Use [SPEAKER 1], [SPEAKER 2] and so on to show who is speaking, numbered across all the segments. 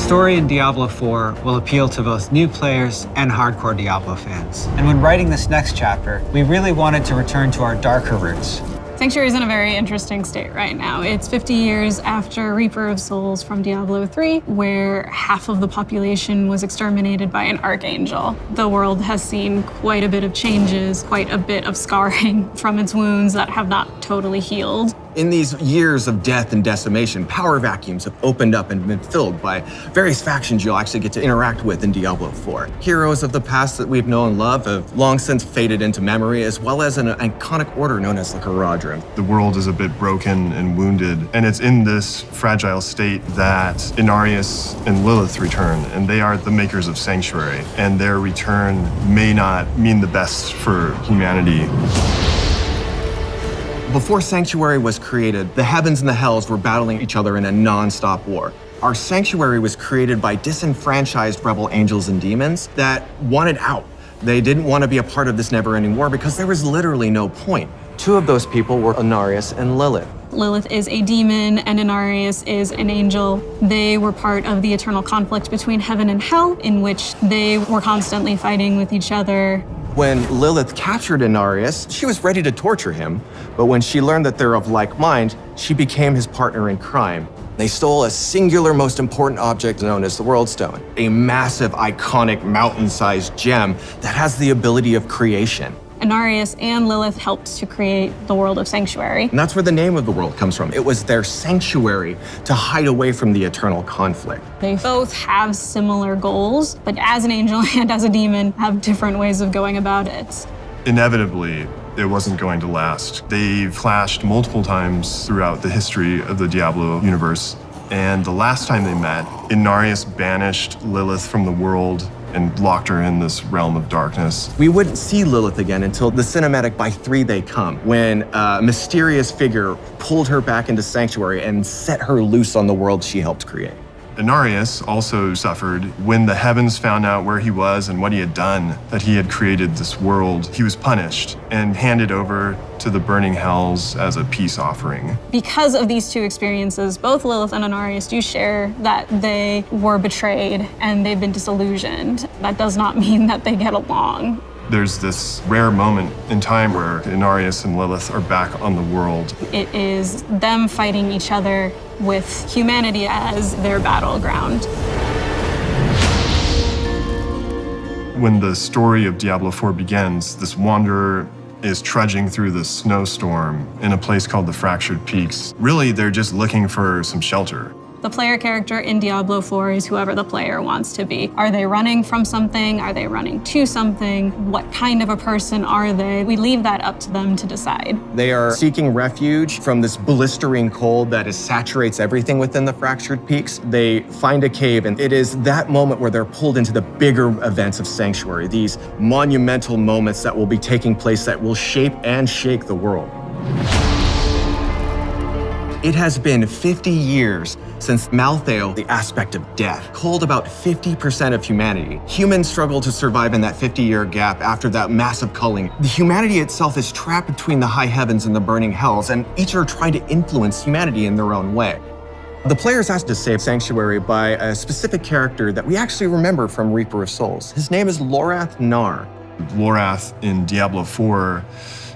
[SPEAKER 1] story in Diablo IV will appeal to both new players and hardcore Diablo fans. And when writing this next chapter, we really wanted to return to our darker roots.
[SPEAKER 2] Sanctuary is in a very interesting state right now. It's 50 years after Reaper of Souls from Diablo III, where half of the population was exterminated by an archangel. The world has seen quite a bit of changes, quite a bit of scarring from its wounds that have not totally healed.
[SPEAKER 3] In these years of death and decimation, power vacuums have opened up and been filled by various factions you'll actually get to interact with in Diablo IV. Heroes of the past that we've known and loved have long since faded into memory, as well as an iconic order known as the Haradrim.
[SPEAKER 4] The world is a bit broken and wounded, and it's in this fragile state that Inarius and Lilith return, and they are the makers of Sanctuary, and their return may not mean the best for humanity.
[SPEAKER 3] Before Sanctuary was created, the heavens and the hells were battling each other in a non-stop war. Our Sanctuary was created by disenfranchised rebel angels and demons that wanted out. They didn't want to be a part of this never-ending war because there was literally no point. Two of those people were Inarius and Lilith.
[SPEAKER 2] Lilith is a demon and Inarius is an angel. They were part of the eternal conflict between heaven and hell, in which they were constantly fighting with each other.
[SPEAKER 3] When Lilith captured Inarius, she was ready to torture him, but when she learned that they're of like mind, she became his partner in crime. They stole a singular, most important object known as the World Stone, a massive, iconic, mountain-sized gem that has the ability of creation.
[SPEAKER 2] Inarius and Lilith helped to create the world of Sanctuary.
[SPEAKER 3] And that's where the name of the world comes from. It was their sanctuary to hide away from the eternal conflict.
[SPEAKER 2] They both have similar goals, but as an angel and as a demon, have different ways of going about it.
[SPEAKER 4] Inevitably, it wasn't going to last. They've clashed multiple times throughout the history of the Diablo universe, and the last time they met, Inarius banished Lilith from the world and locked her in this realm of darkness.
[SPEAKER 3] We wouldn't see Lilith again until the cinematic By Three They Come, when a mysterious figure pulled her back into Sanctuary and set her loose on the world she helped create.
[SPEAKER 4] Inarius also suffered when the heavens found out where he was and what he had done, that he had created this world. He was punished and handed over to the burning hells as a peace offering.
[SPEAKER 2] Because of these two experiences, both Lilith and Inarius do share that they were betrayed and they've been disillusioned. That does not mean that they get along.
[SPEAKER 4] There's this rare moment in time where Inarius and Lilith are back on the world.
[SPEAKER 2] It is them fighting each other with humanity as their battleground.
[SPEAKER 4] When the story of Diablo IV begins, this wanderer is trudging through the snowstorm in a place called the Fractured Peaks. Really, they're just looking for some shelter.
[SPEAKER 2] The player character in Diablo IV is whoever the player wants to be. Are they running from something? Are they running to something? What kind of a person are they? We leave that up to them to decide.
[SPEAKER 3] They are seeking refuge from this blistering cold that saturates everything within the Fractured Peaks. They find a cave, and it is that moment where they're pulled into the bigger events of Sanctuary, these monumental moments that will be taking place that will shape and shake the world. It has been 50 years since Malthael, the aspect of death, culled about 50% of humanity. Humans struggle to survive in that 50-year gap after that massive culling. The humanity itself is trapped between the high heavens and the burning hells, and each are trying to influence humanity in their own way. The player's asked to save Sanctuary by a specific character that we actually remember from Reaper of Souls. His name is Lorath Nar.
[SPEAKER 4] Lorath in Diablo IV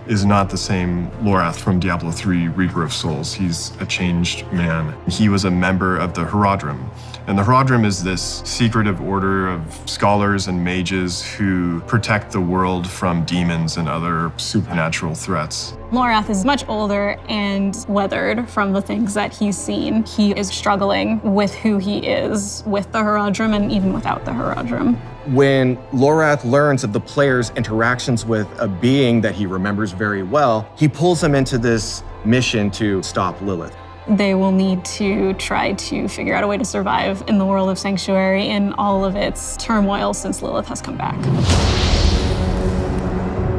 [SPEAKER 4] is not the same Lorath from Diablo III, Reaper of Souls. He's a changed man. He was a member of the Haradrim. And the Haradrim is this secretive order of scholars and mages who protect the world from demons and other supernatural threats.
[SPEAKER 2] Lorath is much older and weathered from the things that he's seen. He is struggling with who he is with the Haradrim and even without the Haradrim.
[SPEAKER 3] When Lorath learns of the player's interactions with a being that he remembers very well, he pulls him into this mission to stop Lilith.
[SPEAKER 2] They will need to try to figure out a way to survive in the world of Sanctuary in all of its turmoil since Lilith has come back.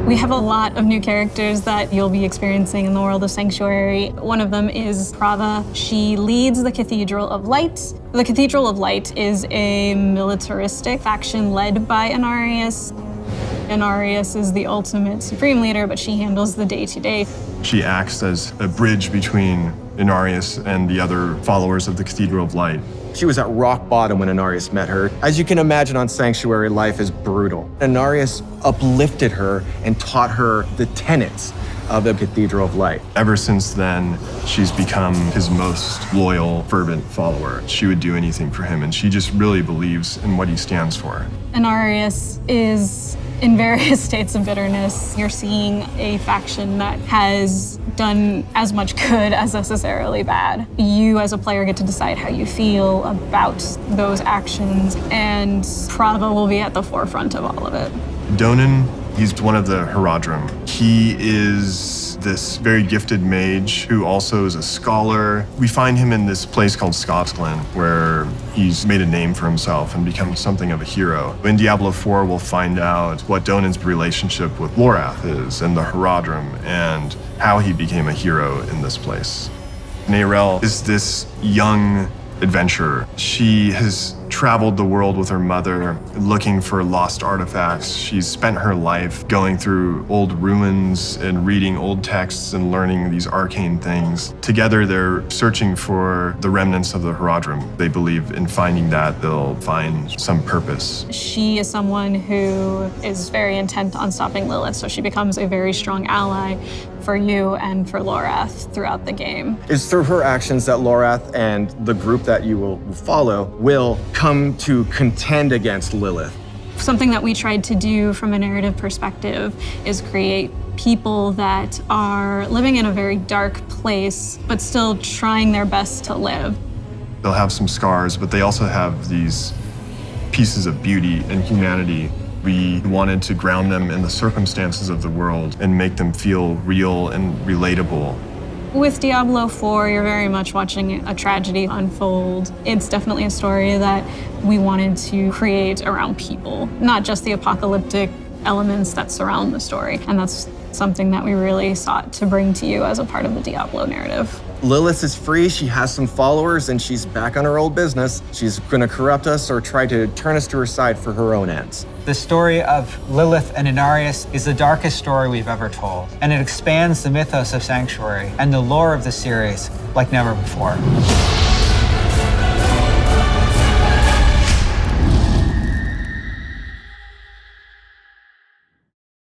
[SPEAKER 2] We have a lot of new characters that you'll be experiencing in the world of Sanctuary. One of them is Prava. She leads the Cathedral of Light. The Cathedral of Light is a militaristic faction led by Inarius. Inarius is the ultimate supreme leader, but she handles the day-to-day.
[SPEAKER 4] She acts as a bridge between Inarius and the other followers of the Cathedral of Light.
[SPEAKER 3] She was at rock bottom when Inarius met her. As you can imagine, on Sanctuary, life is brutal. Inarius uplifted her and taught her the tenets of the Cathedral of Light.
[SPEAKER 4] Ever since then, she's become his most loyal, fervent follower. She would do anything for him, and she just really believes in what he stands for.
[SPEAKER 2] Inarius is in various states of bitterness. You're seeing a faction that has done as much good as necessarily bad. You as a player get to decide how you feel about those actions, and Prava will be at the forefront of all of it.
[SPEAKER 4] Donan, he's one of the Herodrim. He is this very gifted mage who also is a scholar. We find him in this place called Scotland, where he's made a name for himself and become something of a hero. In Diablo IV, we'll find out what Donan's relationship with Lorath is and the Herodrim and how he became a hero in this place. Neyrelle is this young adventurer. She has traveled the world with her mother looking for lost artifacts. She's spent her life going through old ruins and reading old texts and learning these arcane things. Together, they're searching for the remnants of the Herodrim. They believe in finding that they'll find some purpose.
[SPEAKER 2] She is someone who is very intent on stopping Lilith, so she becomes a very strong ally for you and for Lorath throughout the game.
[SPEAKER 3] It's through her actions that Lorath and the group that you will follow will come to contend against Lilith.
[SPEAKER 2] Something that we tried to do from a narrative perspective is create people that are living in a very dark place, but still trying their best to live.
[SPEAKER 4] They'll have some scars, but they also have these pieces of beauty and humanity. We wanted to ground them in the circumstances of the world and make them feel real and relatable.
[SPEAKER 2] With Diablo IV, you're very much watching a tragedy unfold. It's definitely a story that we wanted to create around people, not just the apocalyptic elements that surround the story. And that's something that we really sought to bring to you as a part of the Diablo narrative.
[SPEAKER 3] Lilith is free, she has some followers, and she's back on her old business. She's gonna corrupt us or try to turn us to her side for her own ends.
[SPEAKER 1] The story of Lilith and Inarius is the darkest story we've ever told, and it expands the mythos of Sanctuary and the lore of the series like never before.